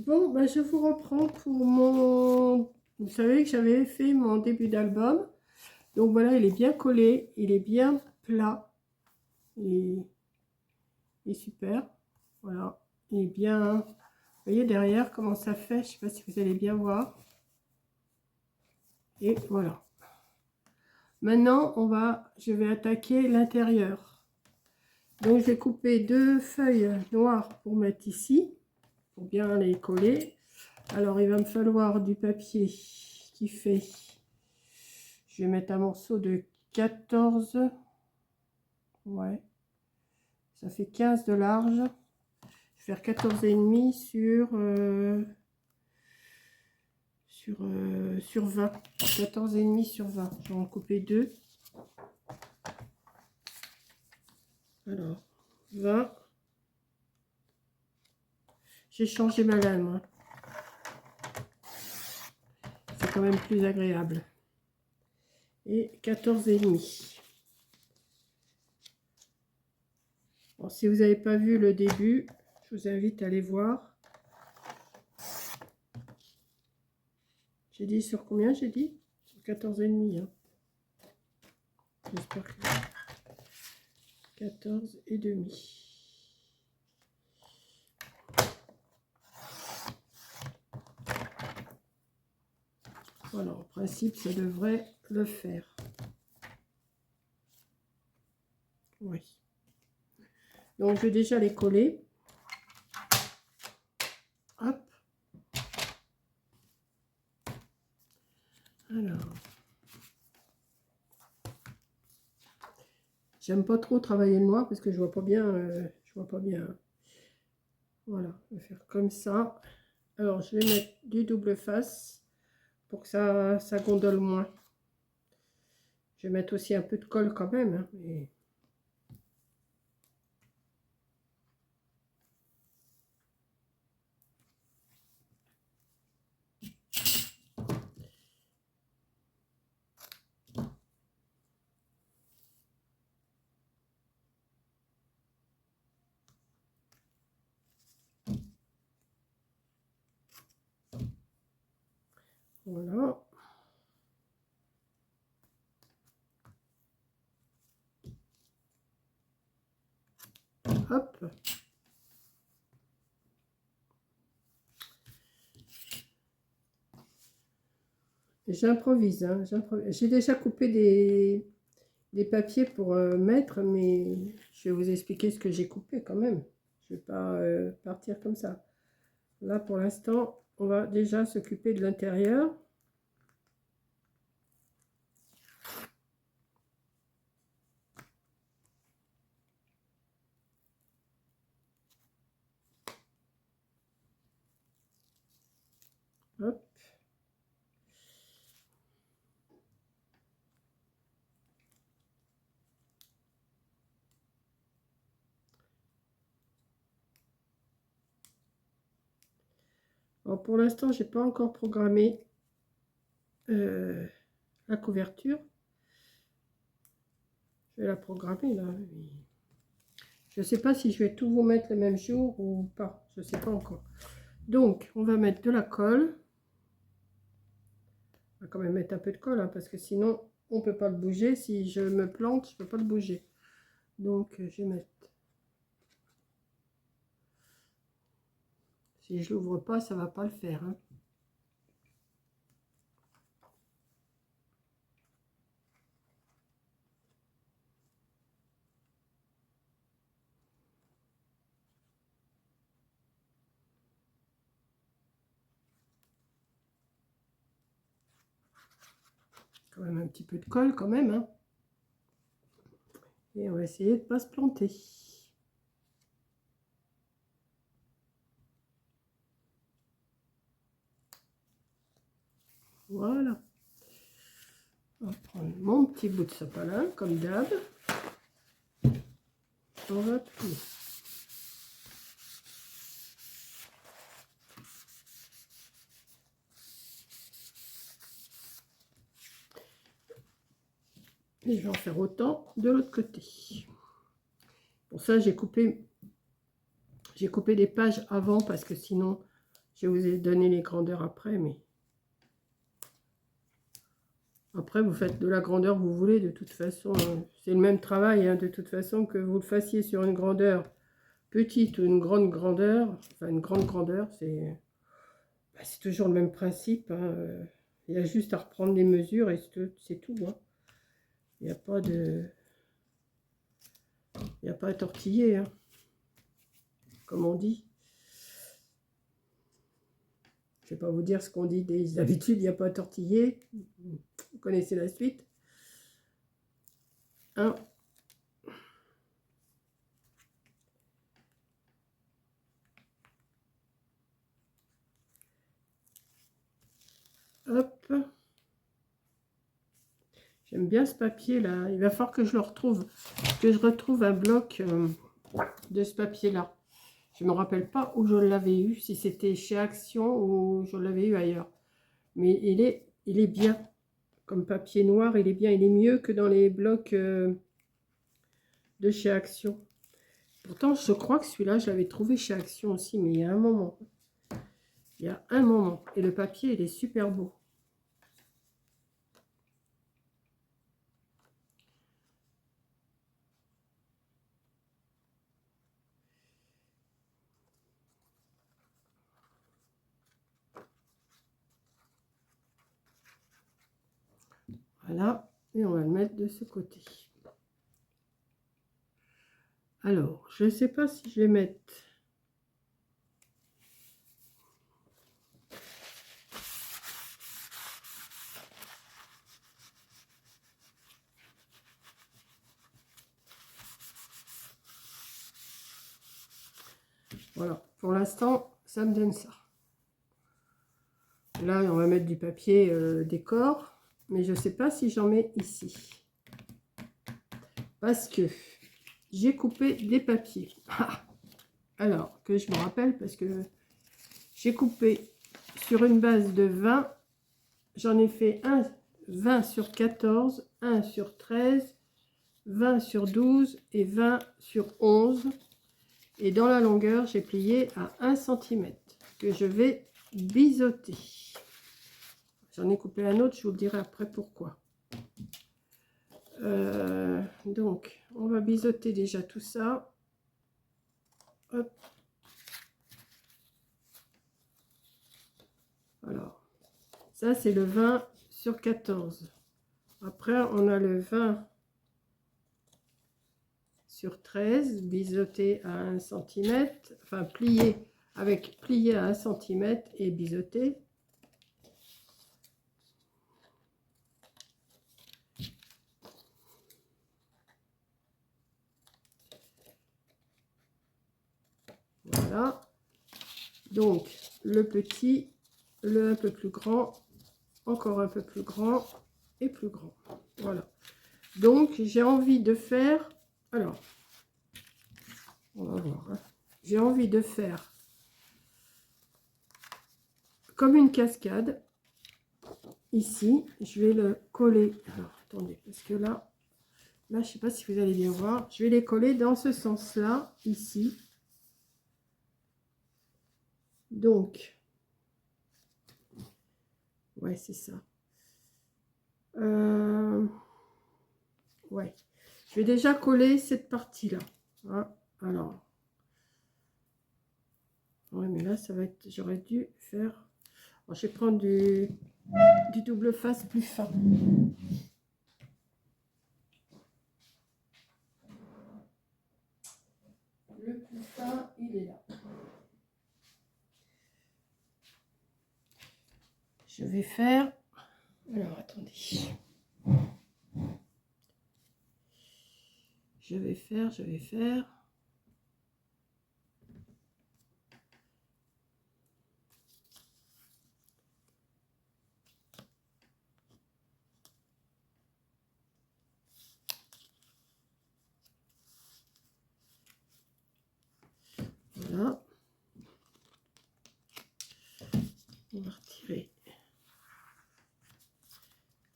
Bon, bah, je vous reprends pour mon... Vous savez que j'avais fait mon début d'album. Donc voilà, il est bien collé, il est bien plat. Il est super. Voilà, il est bien... Vous voyez derrière comment ça fait, je ne sais pas si vous allez bien voir. Et voilà. Maintenant, je vais attaquer l'intérieur. Donc je vais couper 2 feuilles noires pour mettre ici, pour bien les coller. Alors il va me falloir du papier qui fait... Je vais mettre un morceau de 14, ouais, ça fait 15 de large. Je vais faire 14,5 sur 20. 14,5 sur 20. Je vais en couper 2. Alors, 20. J'ai changé ma lame, hein. C'est quand même plus agréable. Et 14,5. Bon, si vous n'avez pas vu le début, je vous invite à aller voir. J'ai dit sur combien? J'ai dit sur 14,5. Hein. J'espère que 14,5. Voilà, en principe, ça devrait le faire. Oui. Donc, je vais déjà les coller. Hop. Alors. J'aime pas trop travailler le noir parce que je vois pas bien. Je vois pas bien. Voilà, je vais faire comme ça. Alors, je vais mettre du double face pour que ça gondole moins. Je vais mettre aussi un peu de colle quand même. Hein, mais... Voilà. Hop. J'improvise. Hein, j'ai déjà coupé des papiers pour mettre, mais je vais vous expliquer ce que j'ai coupé quand même. Je ne vais pas partir comme ça. Là, pour l'instant, on va déjà s'occuper de l'intérieur. Hop. Alors, pour l'instant, j'ai pas encore programmé la couverture. Je vais la programmer là. Je ne sais pas si je vais tout vous mettre le même jour ou pas. Je ne sais pas encore. Donc, on va mettre de la colle. On va quand même mettre un peu de colle, hein, parce que sinon, on ne peut pas le bouger. Si je me plante, je ne peux pas le bouger. Donc, je vais mettre... Si je l'ouvre pas, ça ne va pas le faire. Hein. Quand même un petit peu de colle quand même. Hein. Et on va essayer de ne pas se planter. Voilà. On va prendre mon petit bout de sopalin, comme d'hab. On va plier. Et je vais en faire autant de l'autre côté. Pour ça, j'ai coupé des pages avant parce que sinon, Je vais vous donner les grandeurs après, mais après vous faites de la grandeur que vous voulez. De toute façon, c'est le même travail, hein, de toute façon, que vous le fassiez sur une grandeur petite ou une grande grandeur. Enfin, une grande grandeur, c'est toujours le même principe, hein. Il y a juste à reprendre les mesures et c'est tout, hein. Il n'y a pas de... Il n'y a pas à tortiller, hein, comme on dit. Je ne vais pas vous dire ce qu'on dit d'habitude, il n'y a pas à tortiller. Vous connaissez la suite. Hein. Hop. J'aime bien ce papier là. Il va falloir que je le retrouve. Que je retrouve un bloc de ce papier là. Je ne me rappelle pas où je l'avais eu. Si c'était chez Action ou je l'avais eu ailleurs. Mais il est bien. Comme papier noir, il est bien. Il est mieux que dans les blocs de chez Action. Pourtant, je crois que celui-là, je l'avais trouvé chez Action aussi. Mais il y a un moment. Il y a un moment. Et le papier, il est super beau. Voilà, et on va le mettre de ce côté. Alors, je ne sais pas si je vais mettre... Voilà, pour l'instant, ça me donne ça. Là, on va mettre du papier décor, mais je ne sais pas si j'en mets ici. Parce que j'ai coupé des papiers. Alors, que je me rappelle, parce que j'ai coupé sur une base de 20, j'en ai fait un 20 sur 14, 1 sur 13, 20 sur 12 et 20 sur 11. Et dans la longueur, j'ai plié à 1 cm que je vais biseauter. J'en ai coupé un autre, je vous le dirai après pourquoi. Donc, on va biseauter déjà tout ça. Hop. Alors, ça c'est le 20 sur 14. Après, on a le 20 sur 13, biseauté à 1 cm, enfin plié avec plié à 1 cm et biseauté. Voilà. Donc, le petit, le un peu plus grand, encore un peu plus grand et plus grand. Voilà. Donc, j'ai envie de faire... Alors, on va voir. Hein. J'ai envie de faire comme une cascade. Ici, je vais le coller. Alors, attendez, parce que là, je ne sais pas si vous allez bien voir. Je vais les coller dans ce sens-là, ici. Donc, ouais, c'est ça. Ouais. Je vais déjà coller cette partie-là. Hein. Alors, ouais, mais là, ça va être... J'aurais dû faire... Alors, je vais prendre du double face plus fin. Le plus fin, il est là. Je vais faire... Alors, attendez. Je vais faire... Voilà. On va retirer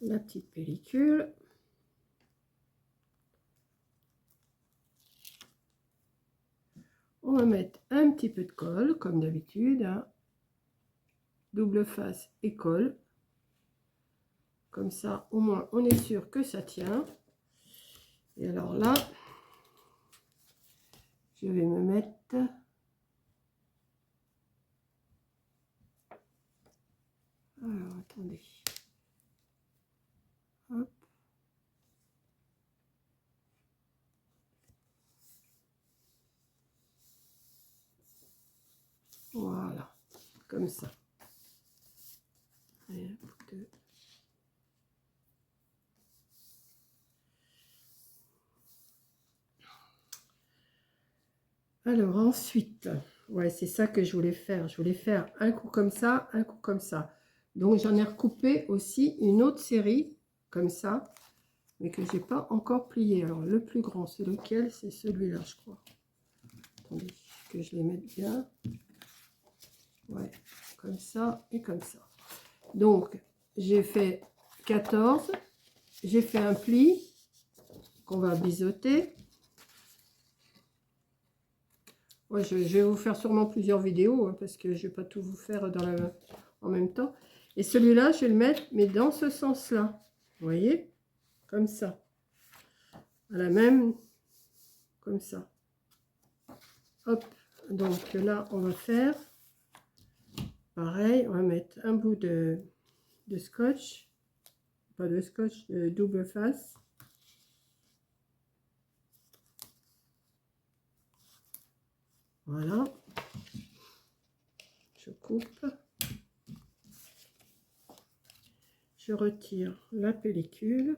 la petite pellicule. On va mettre un petit peu de colle, comme d'habitude. Hein. double face et colle. Comme ça, au moins, on est sûr que ça tient. Et alors là, je vais me mettre... Alors, attendez. Hop. Voilà, comme ça. Et un, deux. Alors ensuite, ouais, c'est ça que je voulais faire. Je voulais faire un coup comme ça, un coup comme ça. Donc j'en ai recoupé aussi une autre série comme ça, mais que j'ai pas encore plié. Alors le plus grand, c'est lequel? C'est celui-là, je crois. Attendez, que je les mette bien. Ouais, comme ça et comme ça. Donc j'ai fait 14. J'ai fait un pli qu'on va biseauter. Ouais, je vais vous faire sûrement plusieurs vidéos, hein, parce que je ne vais pas tout vous faire en même temps. Et celui-là, je vais le mettre, mais dans ce sens-là. Vous voyez? Comme ça. À la même, comme ça. Hop. Donc là, on va faire pareil. On va mettre un bout de scotch. Pas de scotch, de double face. Voilà. Je coupe. Je retire la pellicule.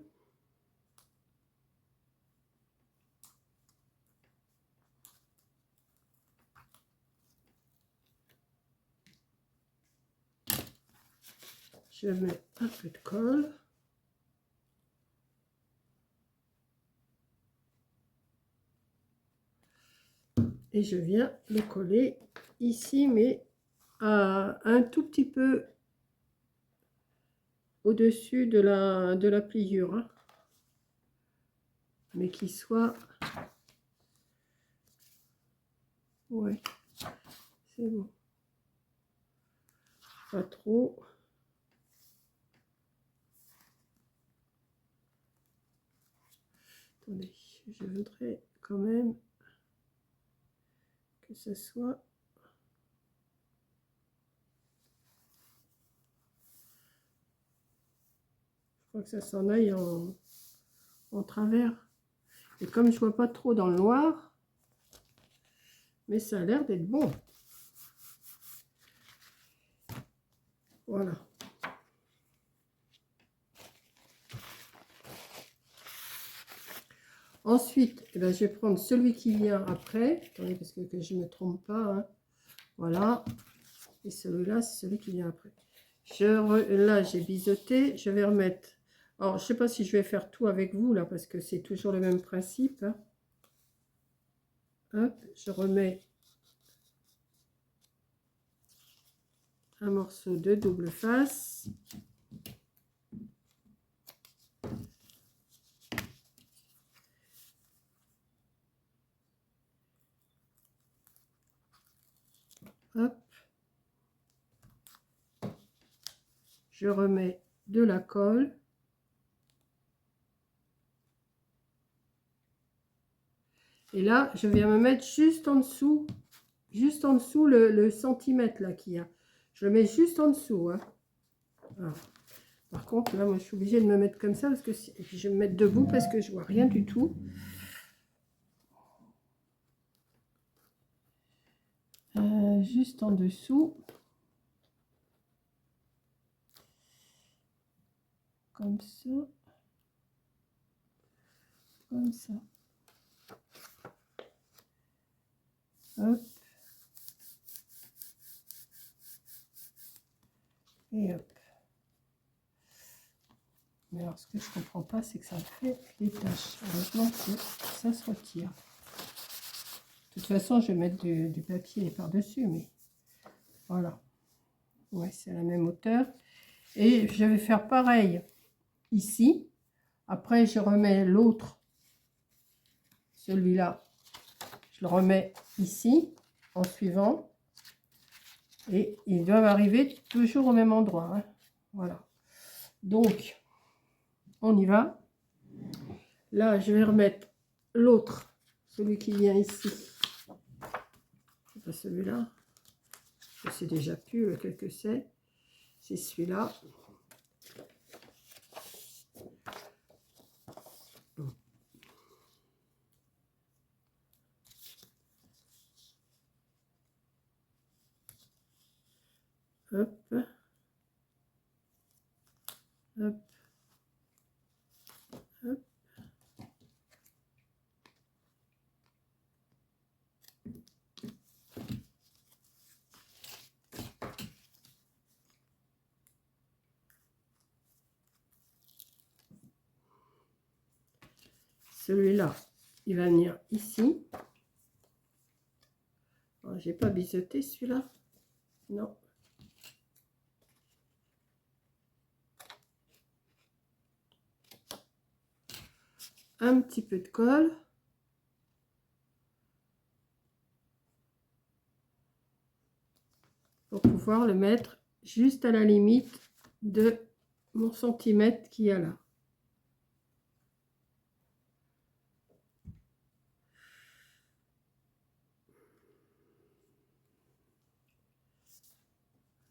Je mets un peu de colle. Et je viens le coller ici, mais à un tout petit peu au-dessus de la pliure, hein. Mais qui soit... Ouais, c'est bon. Pas trop. Attendez, je voudrais quand même que ce soit... Je crois que ça s'en aille en travers. Et comme je vois pas trop dans le noir, mais ça a l'air d'être bon. Voilà. Ensuite, eh ben, je vais prendre celui qui vient après. Attendez, parce que je ne me trompe pas, hein. Voilà. Et celui-là, c'est celui qui vient après. Là, j'ai biseauté. Je vais remettre... Alors, je ne sais pas si je vais faire tout avec vous, là, parce que c'est toujours le même principe, hein. Hop, je remets un morceau de double face. Hop. Je remets de la colle. Et là, je viens me mettre juste en dessous le centimètre là qu'il y a. Je le mets juste en dessous, hein. Voilà. Par contre, là, moi, je suis obligée de me mettre comme ça parce que et puis je vais me mettre debout parce que je vois rien du tout. Juste en dessous. Comme ça. Comme ça. Hop. Et hop. Mais alors, ce que je comprends pas, c'est que ça fait des taches. Heureusement que ça se retire. De toute façon, je vais mettre du papier par-dessus, mais voilà. Ouais, c'est à la même hauteur. Et je vais faire pareil ici. Après, je remets l'autre, celui-là, je le remets ici, en suivant. Et ils doivent arriver toujours au même endroit, hein. Voilà. Donc, on y va. Là, je vais remettre l'autre, celui qui vient ici. C'est pas celui-là. Je sais déjà plus lequel que c'est. C'est celui-là. Hop. Hop. Hop. Celui-là, il va venir ici. J'ai pas biseauté celui-là. Non. Un petit peu de colle. Pour pouvoir le mettre juste à la limite de mon centimètre qu'il y a là.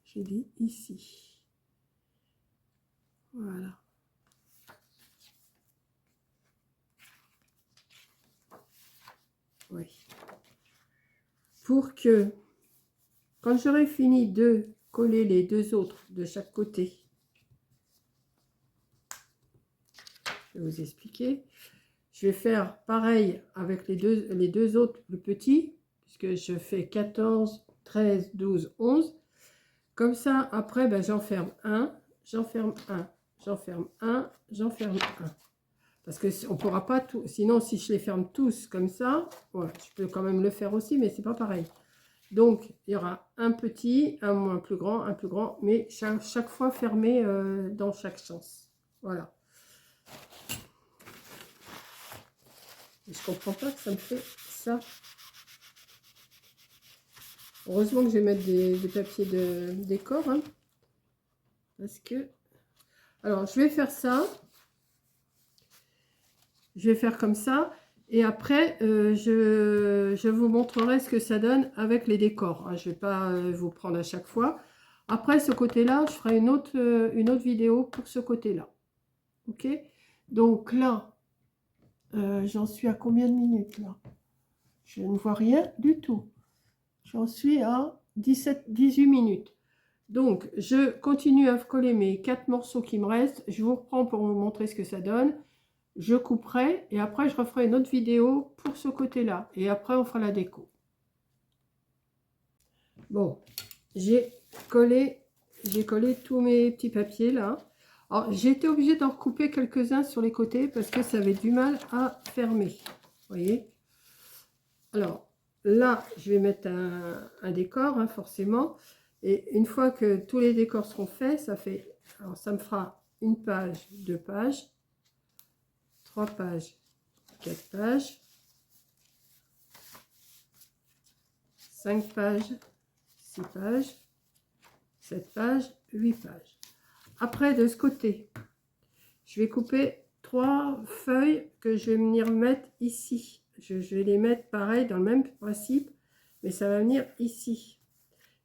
J'ai dit ici. Voilà. Oui. Pour que, quand j'aurai fini de coller les deux autres de chaque côté, je vais vous expliquer. Je vais faire pareil avec les deux autres plus petits, puisque je fais 14, 13, 12, 11. Comme ça, après, ben, j'enferme un, j'enferme un, j'enferme un, j'enferme un. Parce que on ne pourra pas tout. Sinon, si je les ferme tous comme ça, ouais, je peux quand même le faire aussi, mais c'est pas pareil. Donc, il y aura un petit, un moins plus grand, mais chaque fois fermé dans chaque sens. Voilà. Et je comprends pas que ça me fait ça. Heureusement que je vais mettre des papiers de décor. Hein, parce que... Alors, je vais faire ça. Je vais faire comme ça. Et après, je vous montrerai ce que ça donne avec les décors. Je ne vais pas vous prendre à chaque fois. Après, ce côté-là, je ferai une autre vidéo pour ce côté-là. Ok? Donc là, j'en suis à combien de minutes là? Je ne vois rien du tout. J'en suis à 18 minutes. Donc, je continue à coller mes 4 morceaux qui me restent. Je vous reprends pour vous montrer ce que ça donne. Je couperai et après, je referai une autre vidéo pour ce côté-là. Et après, on fera la déco. Bon, j'ai collé tous mes petits papiers là. Alors, j'ai été obligée d'en recouper quelques-uns sur les côtés parce que ça avait du mal à fermer. Vous voyez? Alors, là, je vais mettre un décor, hein, forcément. Et une fois que tous les décors seront faits, alors ça me fera une page, 2 pages, 3 pages, 4 pages, 5 pages, 6 pages, 7 pages, 8 pages. Après, de ce côté, je vais couper 3 feuilles que je vais venir mettre ici. Je vais les mettre pareil dans le même principe, mais ça va venir ici.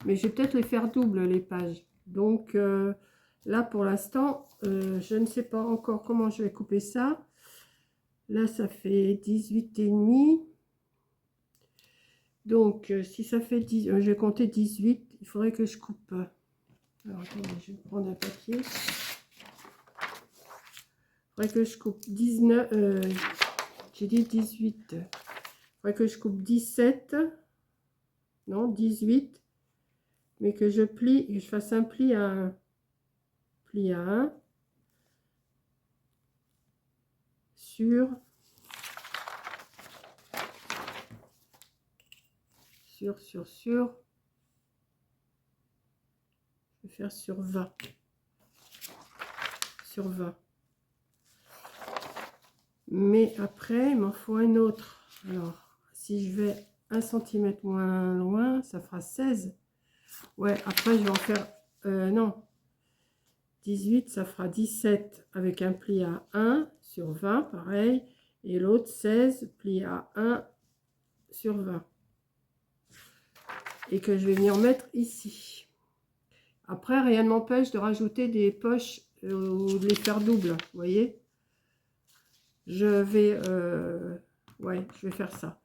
Mais je vais peut-être les faire double les pages. Donc là pour l'instant, je ne sais pas encore comment je vais couper ça. Là ça fait 18,5. Donc si ça fait 10, je vais compter 18, il faudrait que je coupe. Alors attendez, je vais prendre un papier. Il faudrait que je coupe 19, j'ai dit 18. Il faudrait que je coupe 17, non 18. Mais que je plie et je fasse un pli à 1. Pli à 1 sur je vais faire sur 20. Sur 20. Mais après, il m'en faut un autre. Alors, si je vais 1 cm moins loin, ça fera 16. Ouais, après, je vais en faire... non. 18, ça fera 17 avec un pli à 1 sur 20, pareil. Et l'autre, 16, pli à 1 sur 20. Et que je vais venir mettre ici. Après, rien ne m'empêche de rajouter des poches ou de les faire double, vous voyez. Je vais... ouais, je vais faire ça.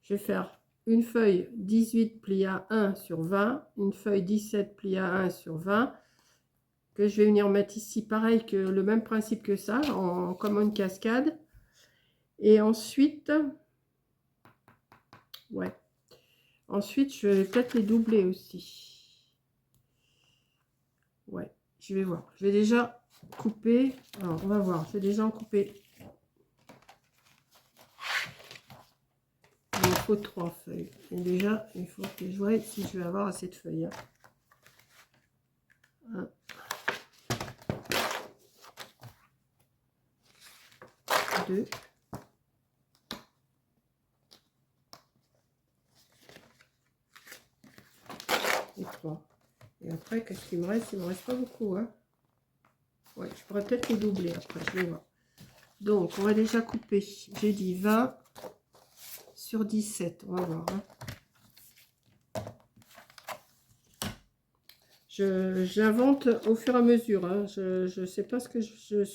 Je vais faire une feuille 18 pli à 1 sur 20, une feuille 17 pli à 1 sur 20, que je vais venir mettre ici, pareil que le même principe que ça, comme une cascade. Et ensuite, ouais, ensuite je vais peut-être les doubler aussi. Ouais, je vais voir. Je vais déjà couper. Alors, on va voir. Je vais déjà en couper. Il me faut 3 feuilles. Et déjà, il faut que je voie si je vais avoir assez de feuilles. 1, 2. Et 3. Et après, qu'est-ce qu'il me reste? Il me reste pas beaucoup. Hein. Ouais, je pourrais peut-être les doubler après. Je vais voir. Donc, on va déjà couper. J'ai dit 20 sur 17. On va voir. Hein. J'invente au fur et à mesure. Hein. Je sais pas ce que je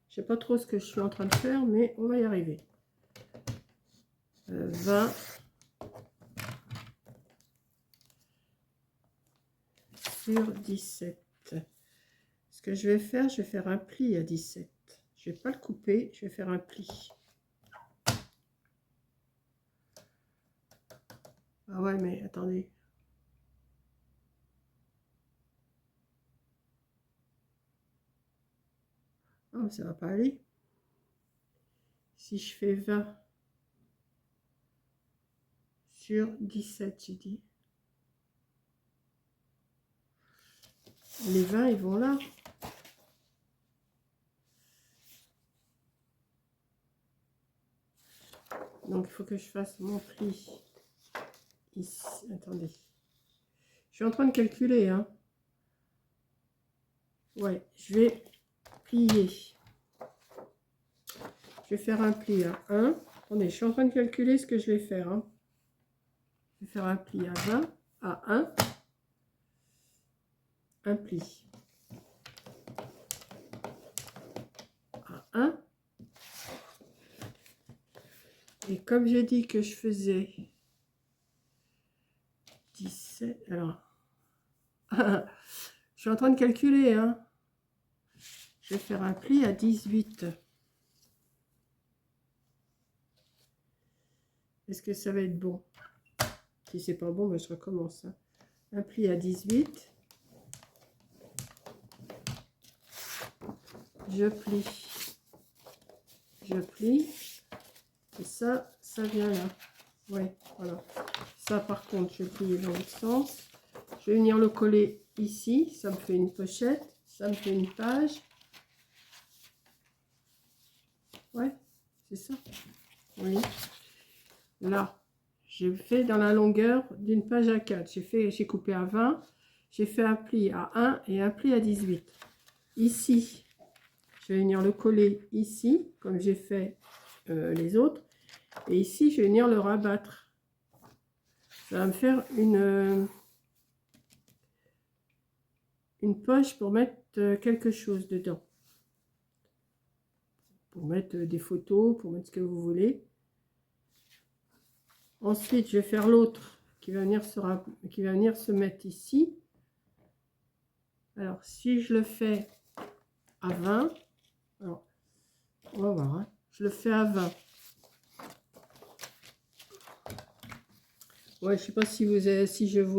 sais pas trop ce que je suis en train de faire, mais on va y arriver. 20 sur 17. Ce que je vais faire un pli à 17. Je vais pas le couper, je vais faire un pli. Ah ouais, mais attendez. Oh, ça va pas aller. Si je fais 20 sur 17, j'ai dit. Les 20, ils vont là. Donc, il faut que je fasse mon pli ici. Attendez. Je suis en train de calculer. Hein. Ouais, je vais plier. Je vais faire un pli à 1. Attendez, je suis en train de calculer ce que je vais faire. Hein. Je vais faire un pli à 20, à 1. Un pli. À 1. Et comme j'ai dit que je faisais 17, alors, je suis en train de calculer, hein. Je vais faire un pli à 18. Est-ce que ça va être bon? Si c'est pas bon, ben je recommence. Hein. Un pli à 18. Je plie. Je plie. Et ça vient là. Ouais, voilà. Ça, par contre, je plie dans l'autre sens. Je vais venir le coller ici. Ça me fait une pochette. Ça me fait une page. Ouais, c'est ça. Oui. Là, j'ai fait dans la longueur d'une page à 4. J'ai coupé à 20. J'ai fait un pli à 1 et un pli à 18. Ici, je vais venir le coller ici, comme j'ai fait les autres. Et ici, je vais venir le rabattre. Ça va me faire une poche pour mettre quelque chose dedans. Pour mettre des photos, pour mettre ce que vous voulez. Ensuite, je vais faire l'autre qui va venir se mettre ici. Alors, si je le fais à 20, alors, on va voir, hein. Je le fais à 20. Ouais, je sais pas si vous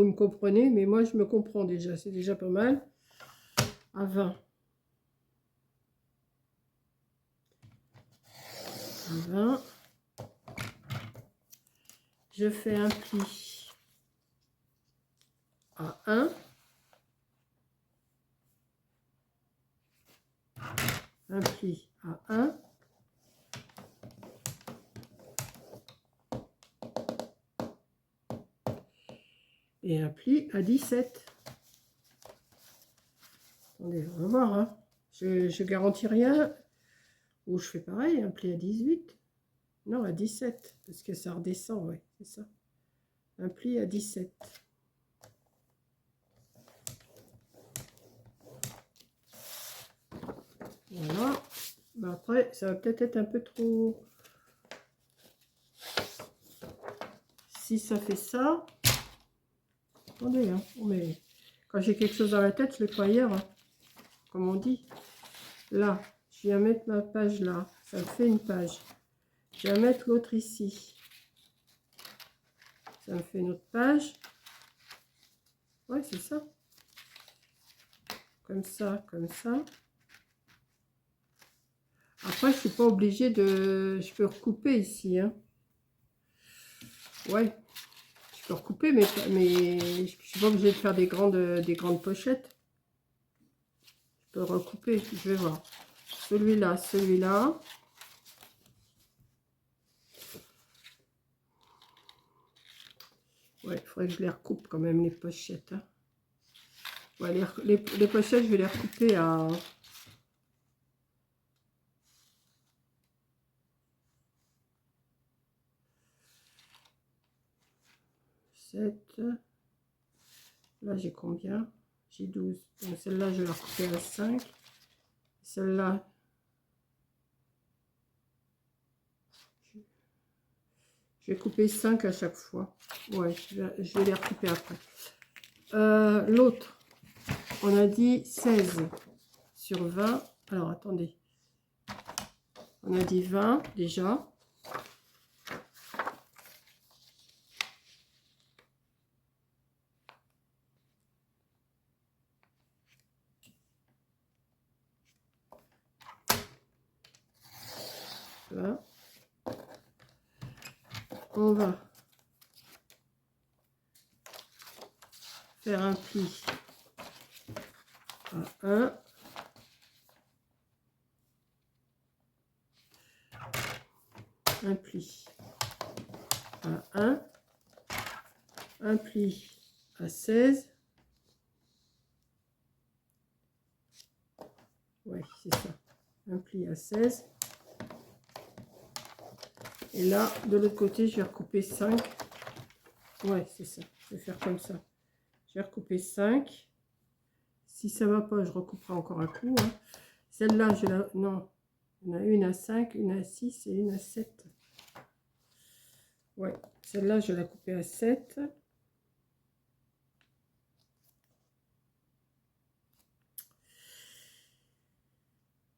me comprenez, mais moi je me comprends déjà, c'est déjà pas mal. À 20. À 20. Je fais un pli à 1. Un pli à 1. et un pli à 17. Attendez, on va voir, hein. Je garantis rien. Ou je fais pareil, un pli à 18. Non, à 17, parce que ça redescend, ouais, c'est ça. Un pli à 17. Voilà. Ben après, ça va peut-être être un peu trop... Si ça fait ça... Attendez, hein. Mais quand j'ai quelque chose dans la tête, je le fais ailleurs, hein, comme on dit. Là, je viens mettre ma page là. Ça me fait une page. Je vais mettre l'autre ici. Ça me fait une autre page. Ouais, c'est ça. Comme ça, comme ça. Après, je suis pas obligée de... Je peux recouper ici, hein. Ouais. Je peux recouper, mais je suis pas obligée de faire des grandes pochettes. Je peux recouper, je vais voir. Celui-là, celui-là. Ouais, il faudrait que je les recoupe quand même, les pochettes, hein. Ouais, les pochettes, je vais les recouper à... 7. Là, j'ai combien? J'ai 12. Donc, celle-là, je vais la recouper à 5. Celle-là, je vais couper 5 à chaque fois. Ouais, je vais les recouper après. L'autre, on a dit 16 sur 20. Alors, attendez. On a dit 20 déjà. Voilà. On va faire un pli à 1. Un pli à 1. Un pli à 16. Ouais, c'est ça. Un pli à 16. Et là, de l'autre côté, je vais recouper 5. Ouais, c'est ça. Je vais faire comme ça. Je vais recouper 5. Si ça va pas, je recouperai encore un coup, hein. Celle-là, je la... Non. On a une à 5, une à 6 et une à 7. Ouais. Celle-là, je vais la couper à 7.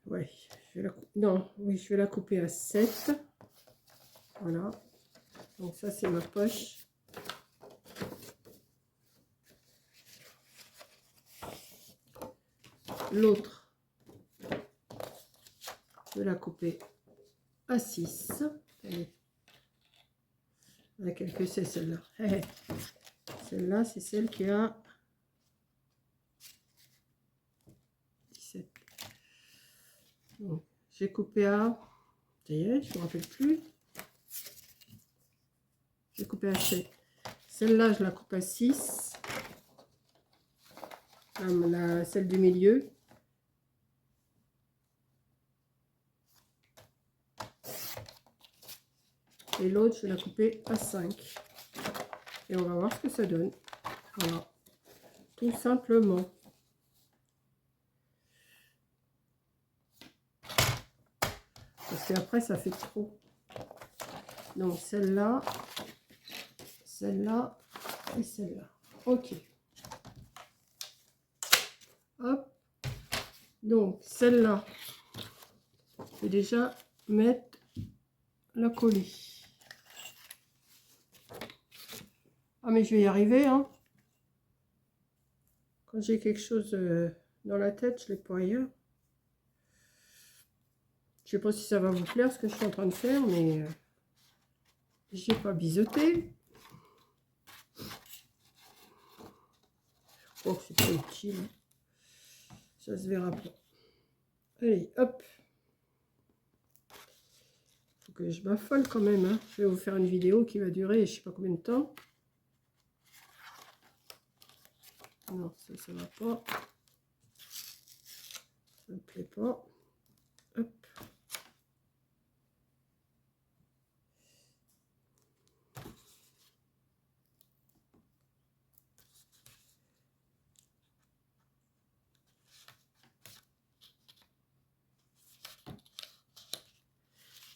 Ouais. Je vais la... Non, oui, je vais la couper à 7. Voilà. Donc ça, c'est ma poche. L'autre, je vais la couper à 6. Allez. Laquelle que c'est celle-là? Celle-là, c'est celle qui a 17. Donc, j'ai coupé à... Ça y est, je ne me rappelle plus. J'ai coupé à 7. Celle-là, je la coupe à 6. Celle du milieu. Et l'autre, je vais la couper à 5. Et on va voir ce que ça donne. Voilà. Tout simplement. Parce qu'après, ça fait trop. Donc, celle-là, celle-là et celle-là. Ok. Hop. Donc, celle-là, je vais déjà mettre la colis. Ah, mais je vais y arriver, hein. Quand j'ai quelque chose dans la tête, je l'ai pas ailleurs. Je sais pas si ça va vous plaire ce que je suis en train de faire, mais j'ai pas biseauté. Oh, c'est pas utile. Ça se verra pas. Allez, hop. Faut que je m'affole quand même, hein. Je vais vous faire une vidéo qui va durer je sais pas combien de temps. Non, ça va pas. Ça me plaît pas. Hop.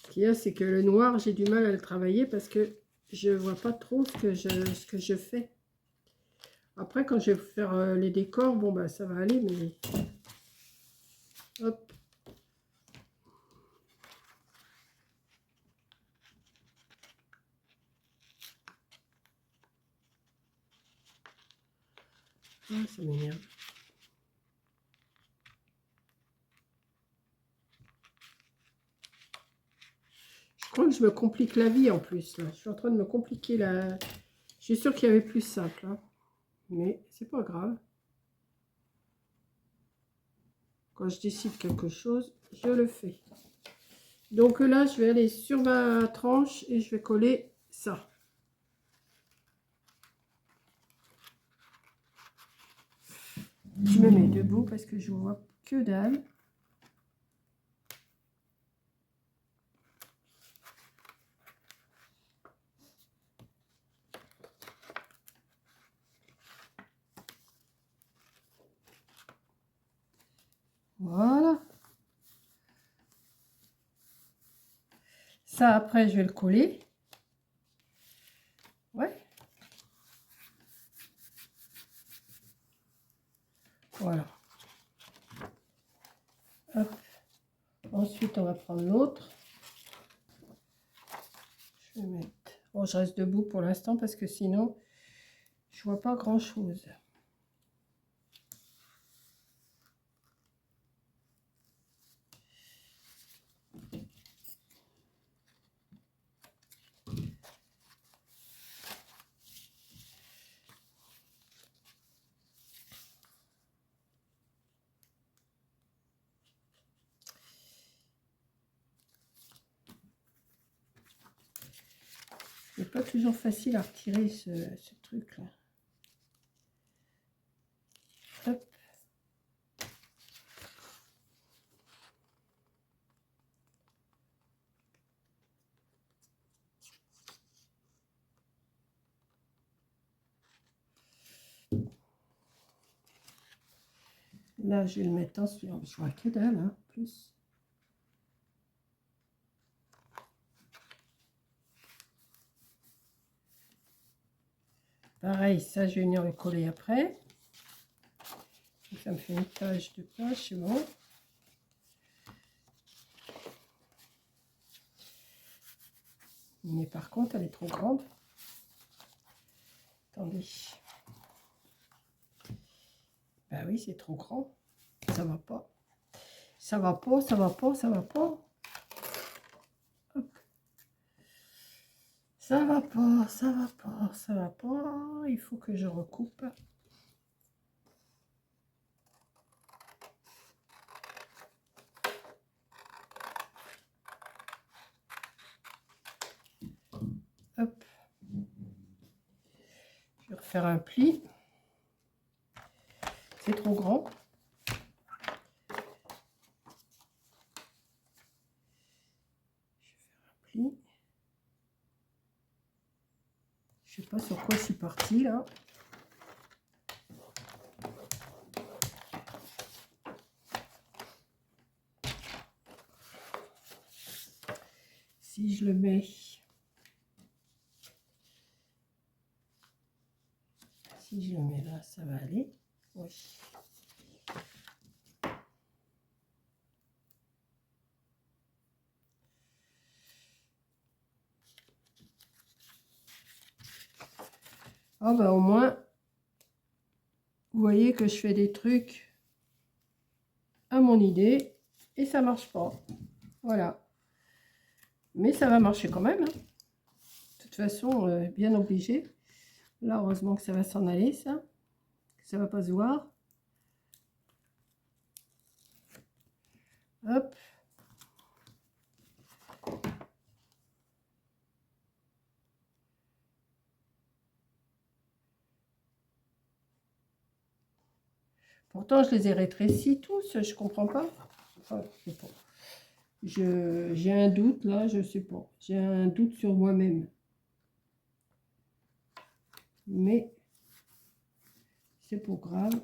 Ce qu'il y a, c'est que le noir, j'ai du mal à le travailler parce que je vois pas trop ce que je fais. Après, quand je vais faire les décors, bon, bah, ça va aller, mais... Hop. Ah, ça m'énerve. Je crois que je me complique la vie en plus, là. Je suis en train de me compliquer la... Je suis sûre qu'il y avait plus simple, hein. Mais c'est pas grave. Quand je décide quelque chose, je le fais. Donc là, je vais aller sur ma tranche et je vais coller ça. Je me mets debout parce que je vois que dalle. Voilà. Ça, après, je vais le coller. Ouais. Voilà. Hop. Ensuite, on va prendre l'autre. Je vais mettre... Bon, je reste debout pour l'instant parce que sinon, je vois pas grand-chose. C'est pas toujours facile à retirer ce truc-là. Hop. Là, je vais le mettre en suivant. Je vois que dalle, hein, plus. Pareil, ça, je vais venir le coller après. Ça me fait une tache de page, c'est bon. Mais par contre, elle est trop grande. Attendez. Bah oui, c'est trop grand. Ça va pas. Ça va pas, ça va pas, ça va pas. Hop. Ça va pas, ça va pas, ça va pas. Il faut que je recoupe. Hop. Je vais refaire un pli. C'est trop grand. Je vais faire un pli. Je sais pas sur quoi je suis partie là. Si je le mets, si je le mets là, ça va aller. Oui. Ah bah au moins, vous voyez que je fais des trucs à mon idée et ça marche pas. Voilà. Mais ça va marcher quand même, hein. De toute façon, bien obligé. Là, heureusement que ça va s'en aller, ça. Ça va pas se voir. Hop. Pourtant, je les ai rétrécis tous, je comprends pas. Enfin, je sais pas. J'ai un doute là, je sais pas. J'ai un doute sur moi-même. Mais c'est pas grave.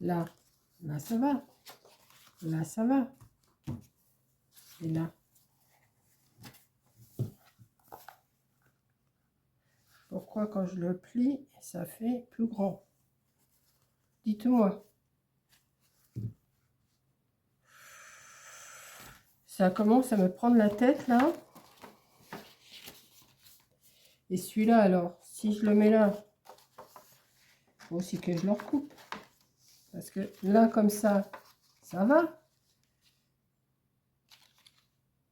Là, là ça va. Là ça va. Et là. Pourquoi quand je le plie, ça fait plus grand? Dites-moi. Ça commence à me prendre la tête là. Et celui-là alors, si je le mets là, il faut aussi que je le recoupe. Parce que là comme ça va.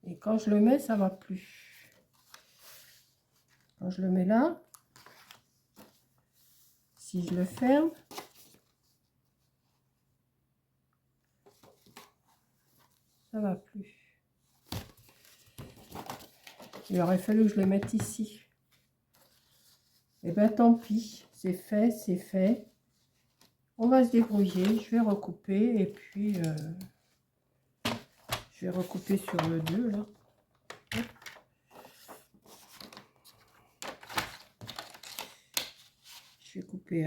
Et quand je le mets, ça va plus. Quand je le mets là, si je le ferme, ça va plus. Il aurait fallu que je le mette ici. Et bien tant pis, c'est fait, c'est fait. On va se débrouiller, je vais recouper et puis je vais recouper sur le 2 là. Je vais couper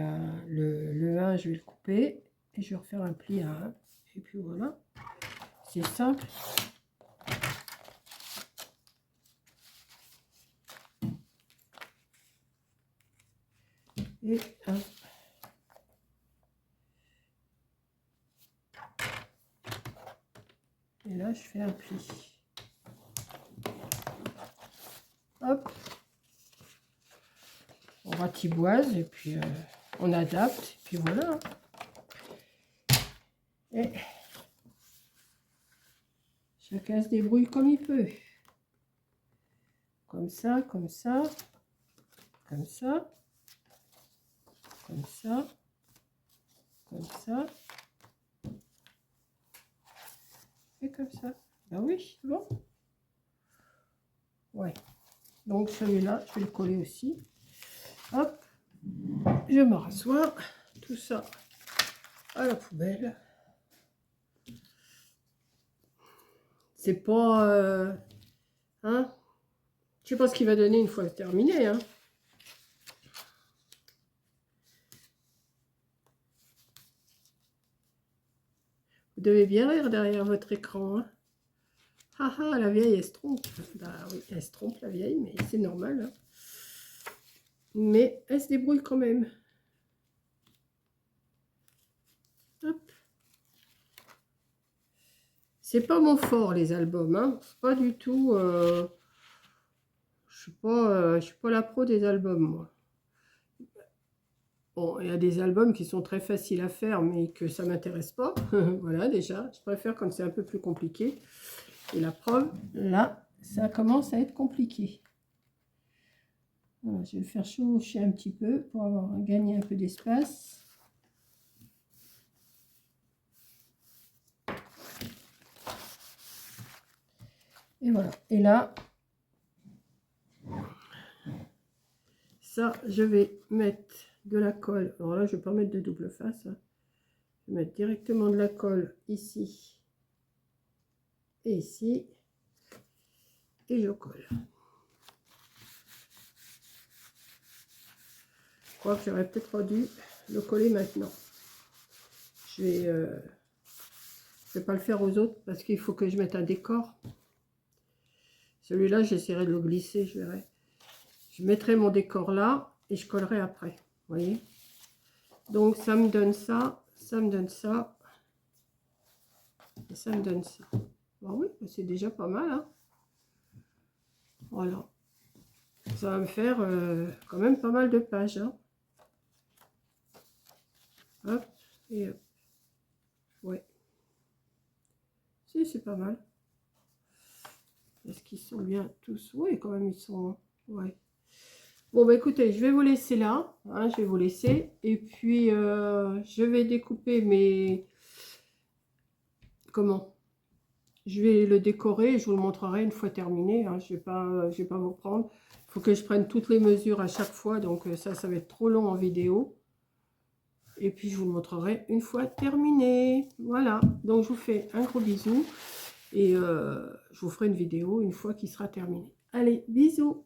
le 1, je vais le couper et je vais refaire un pli à 1. Et puis voilà, c'est simple. Et et là, je fais un pli. Hop. On ratiboise et puis on adapte. Et puis voilà. Et chacun se débrouille comme il peut. Comme ça, comme ça, comme ça, comme ça, comme ça. Et comme ça. Ben oui, bon. Ouais. Donc celui-là, je vais le coller aussi. Hop. Je me rassois. Tout ça à la poubelle. C'est pas... hein? Je sais pas ce qu'il va donner une fois terminé. Hein. Vous devez bien rire derrière votre écran. Hein. Ah ah, la vieille, elle se trompe. Bah oui, elle se trompe, la vieille, mais c'est normal. Hein. Mais elle se débrouille quand même. Hop. C'est pas mon fort, les albums. Hein. Pas du tout. Je suis pas la pro des albums, moi. Bon, il y a des albums qui sont très faciles à faire, mais que ça m'intéresse pas. Voilà, déjà. Je préfère quand c'est un peu plus compliqué. Et la preuve, là, ça commence à être compliqué. Voilà, je vais le faire chevaucher un petit peu pour avoir gagné un peu d'espace. Et voilà. Et là, ça, je vais mettre de la colle. Alors là, je ne vais pas mettre de double face. Hein. Je vais mettre directement de la colle ici et ici. Et je colle. Je crois que j'aurais peut-être dû le coller maintenant. Je vais pas le faire aux autres parce qu'il faut que je mette un décor. Celui-là, j'essaierai de le glisser, je verrai. Je mettrai mon décor là et je collerai après. Vous voyez? Donc ça me donne ça, ça me donne ça. Et ça me donne ça. Bon oui, c'est déjà pas mal. Hein. Voilà. Ça va me faire quand même pas mal de pages. Hein. Hop, et hop. Ouais. Si, c'est pas mal. Est-ce qu'ils sont bien tous? Oui, quand même, ils sont... Ouais. Bon, bah écoutez, je vais vous laisser là. Hein, je vais vous laisser. Et puis, je vais découper mes... Comment? Je vais le décorer et je vous le montrerai une fois terminé. Hein. Je vais pas vous prendre. Il faut que je prenne toutes les mesures à chaque fois. Donc ça va être trop long en vidéo. Et puis je vous le montrerai une fois terminé. Voilà. Donc je vous fais un gros bisou. Et je vous ferai une vidéo une fois qu'il sera terminé. Allez, bisous!